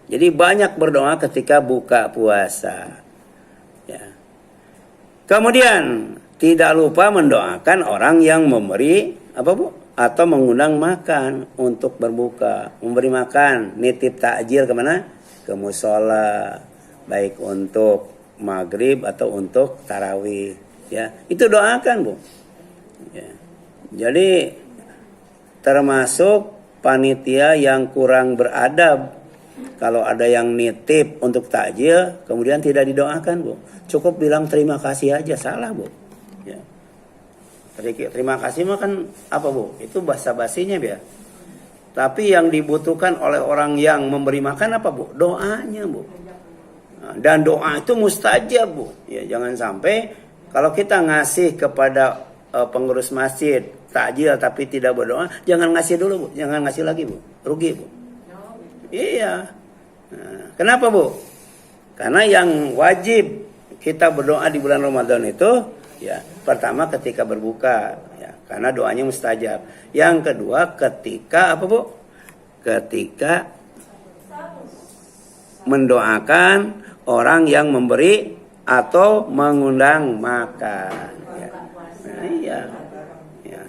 Jadi banyak berdoa ketika buka puasa. Ya. Kemudian tidak lupa mendoakan orang yang memberi apa Bu? Atau mengundang makan untuk berbuka, memberi makan, nitip takjil kemana? Ke musola, baik untuk maghrib atau untuk tarawih. Ya, itu doakan Bu. Ya. Jadi termasuk panitia yang kurang beradab. Kalau ada yang nitip untuk takjil, kemudian tidak didoakan Bu. Cukup bilang terima kasih aja, salah Bu. Ya. Terima kasih mah kan apa Bu? Itu basa-basinya ya. Tapi yang dibutuhkan oleh orang yang memberi makan apa Bu? Doanya Bu. Nah, dan doa itu mustajab Bu. Ya, jangan sampai kalau kita ngasih kepada pengurus masjid takjil tapi tidak berdoa, jangan ngasih dulu Bu. Jangan ngasih lagi Bu. Rugi Bu. Iya. Nah, kenapa Bu? Karena yang wajib kita berdoa di bulan Ramadan itu ya, pertama ketika berbuka ya, karena doanya mustajab. Yang kedua ketika apa Bu? Ketika mendoakan orang yang memberi atau mengundang makan. Ya. Nah, iya. Ya.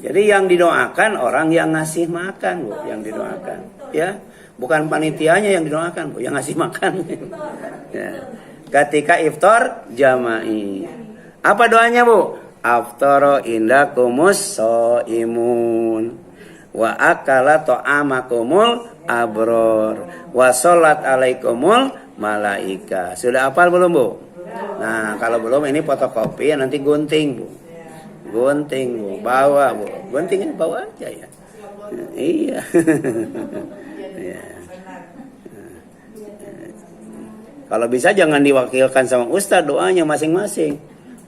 Jadi yang didoakan orang yang ngasih makan Bu, yang didoakan. Ya, bukan panitianya yang didoakan Bu, yang ngasih makan. Ya. Ketika iftar jama'i. Apa doanya Bu? Aftara indakumus shaimun wa akala ta'amakumul abror wa sholat alaikumul malaika. Sudah hafal belum Bu? Nah, kalau belum ini fotokopi nanti gunting Bu. Gunting Bu, bawa Bu. Guntingnya bawa aja ya. Iya. Ya. Kalau bisa jangan diwakilkan sama ustaz, doanya masing-masing.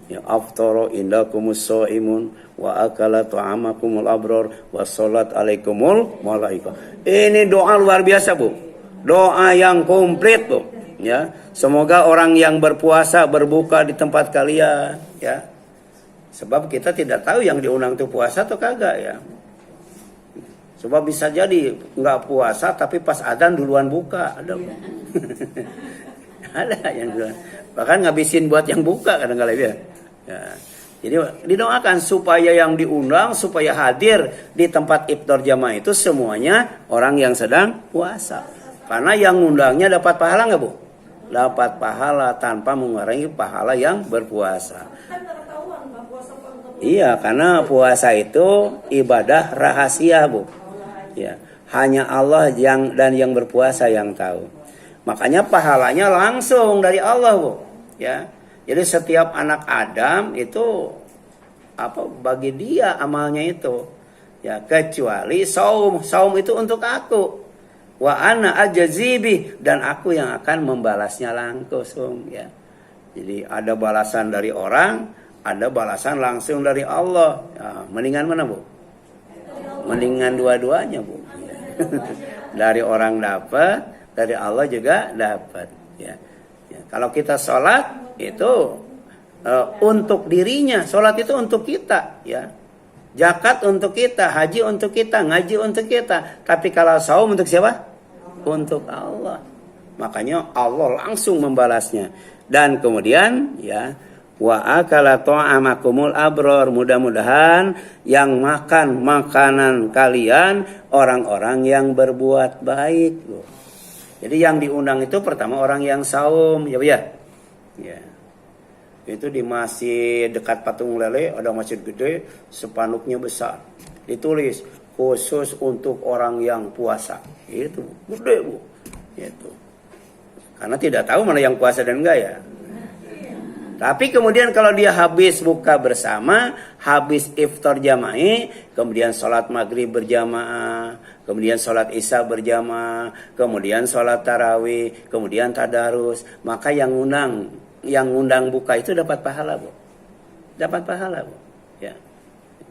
Ya aftara indakumus shaimun wa akala ta'amakumul abror wa sholat alaikumul malaika. Ini doa luar biasa Bu. Doa yang komplit Bu. Ya, semoga orang yang berpuasa berbuka di tempat kalian ya. Sebab kita tidak tahu yang diundang itu puasa atau kagak ya. Sebab bisa jadi nggak puasa tapi pas adzan duluan buka, ada. Ada yang duluan. Bahkan ngabisin buat yang buka kadang-kadang ya. Ya. Jadi didoakan supaya yang diundang supaya hadir di tempat iftar jamaah itu semuanya orang yang sedang puasa. Karena yang undangnya dapat pahala nggak Bu? Dapat pahala tanpa mengurangi pahala yang berpuasa. Iya, karena puasa itu ibadah rahasia Bu. Ya, hanya Allah yang berpuasa yang tahu. Makanya pahalanya langsung dari Allah Bu. Ya. Jadi setiap anak Adam itu apa bagi dia amalnya itu. Ya, kecuali saum. Saum itu untuk aku. Wa ana ajzibi dan aku yang akan membalasnya langsung ya. Jadi ada balasan dari orang, ada balasan langsung dari Allah. Ya, mendingan mana Bu? Mendingan dua-duanya Bu. Ya. Dari orang dapat, dari Allah juga dapat ya. Ya, kalau kita sholat itu untuk dirinya, sholat itu untuk kita ya. Zakat untuk kita, haji untuk kita, ngaji untuk kita. Tapi kalau saum untuk siapa? Untuk Allah. Makanya Allah langsung membalasnya. Dan kemudian ya, wa akala ta'amakumul abror, mudah-mudahan yang makan makanan kalian orang-orang yang berbuat baik. Jadi yang diundang itu pertama orang yang saum, ya. Ya. Itu di masjid dekat Patung Lele ada masjid gede, spanduknya besar. Ditulis khusus untuk orang yang puasa. Itu gede Bu. Itu. Karena tidak tahu mana yang puasa dan enggak ya. Tapi kemudian kalau dia habis buka bersama, habis iftar jama'i, kemudian sholat maghrib berjamaah, kemudian sholat isya berjamaah, kemudian sholat tarawih, kemudian tadarus, maka yang undang buka itu dapat pahala Bu. Dapat pahala Bu. Ya.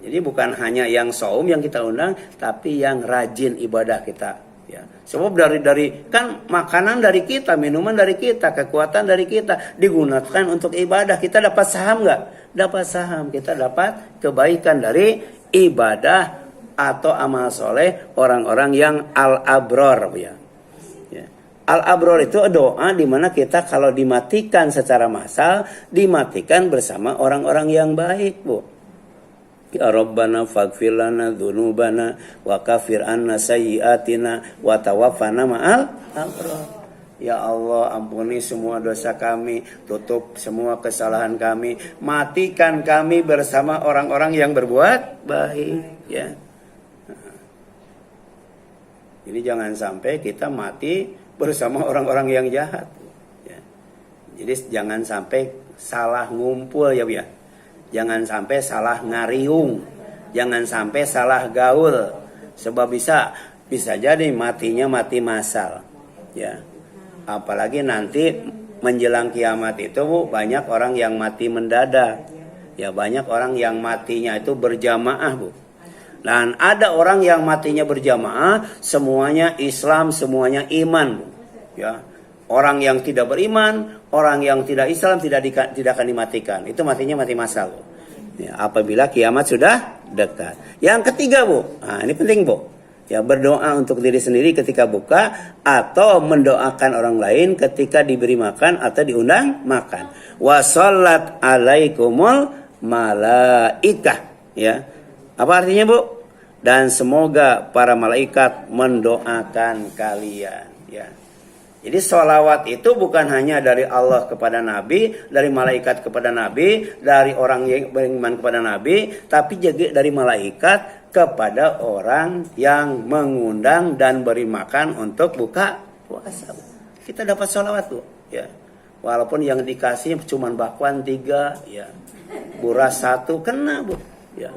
Jadi bukan hanya yang saum yang kita undang, tapi yang rajin ibadah kita. Ya. Sebab dari kan makanan dari kita, minuman dari kita, kekuatan dari kita digunakan untuk ibadah. Kita dapat saham nggak? Dapat saham. Kita dapat kebaikan dari ibadah atau amal soleh orang-orang yang al-abror ya. Ya. Al-abror itu doa di mana kita kalau dimatikan secara massal, dimatikan bersama orang-orang yang baik, Bu. Ya Rabbana faghfir lana dzunubana wa kafir anna sayyi'atina wa tawaffana ma'al abrar. Ya Allah, ampuni semua dosa kami, tutup semua kesalahan kami, matikan kami bersama orang-orang yang berbuat baik, ya. Jadi jangan sampai kita mati bersama orang-orang yang jahat, ya. Jadi jangan sampai salah ngumpul, ya, ya. Jangan sampai salah ngariung, jangan sampai salah gaul, sebab bisa jadi matinya mati massal, ya. Apalagi nanti menjelang kiamat itu, Bu, banyak orang yang mati mendadak, ya, banyak orang yang matinya itu berjamaah, Bu. Dan ada orang yang matinya berjamaah, semuanya Islam, semuanya iman, Bu. Ya, orang yang tidak beriman, orang yang tidak Islam tidak akan dimatikan. Itu matinya mati massal, Bu. Ya, apabila kiamat sudah dekat. Yang ketiga, Bu, nah ini penting, Bu. Ya, berdoa untuk diri sendiri ketika buka atau mendoakan orang lain ketika diberi makan atau diundang makan. Wa shallat alaikumul malaikah, ya. Apa artinya, Bu? Dan semoga para malaikat mendoakan kalian, ya. Jadi sholawat itu bukan hanya dari Allah kepada Nabi, dari malaikat kepada Nabi, dari orang yang beriman kepada Nabi, tapi juga dari malaikat kepada orang yang mengundang dan beri makan untuk buka puasa. Kita dapat sholawat, Bu, ya. Walaupun yang dikasih cuma bakwan 3, ya, buras 1, kena, Bu, ya.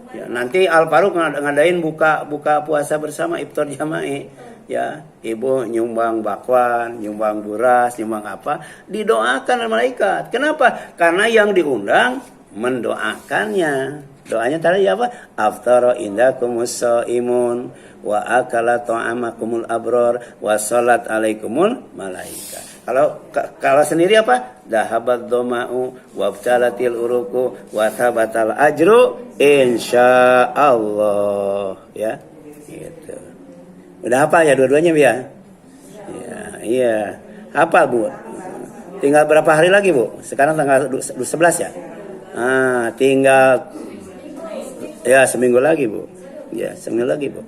Ya, nanti Al Faruq ngadain buka puasa bersama iftar jama'i, ya. Ibu nyumbang bakwan, nyumbang buras, nyumbang apa, didoakan oleh malaikat. Kenapa? Karena yang diundang mendoakannya. Doanya tadi apa? Aftara indakumus shaimun wa akala ta'amakumul abror wa shalat alaikumul malaika. Kalau sendiri apa? Dahabat doma'u wabtalatil uruku wa thabatal ajru insyaallah, ya. Gitu. Udah hafal ya dua-duanya, ya? Ya, iya. Hafal, Bu. Tinggal berapa hari lagi, Bu? Sekarang tanggal 11, ya? Tinggal ya seminggu lagi, Bu. Ya, seminggu lagi, Bu.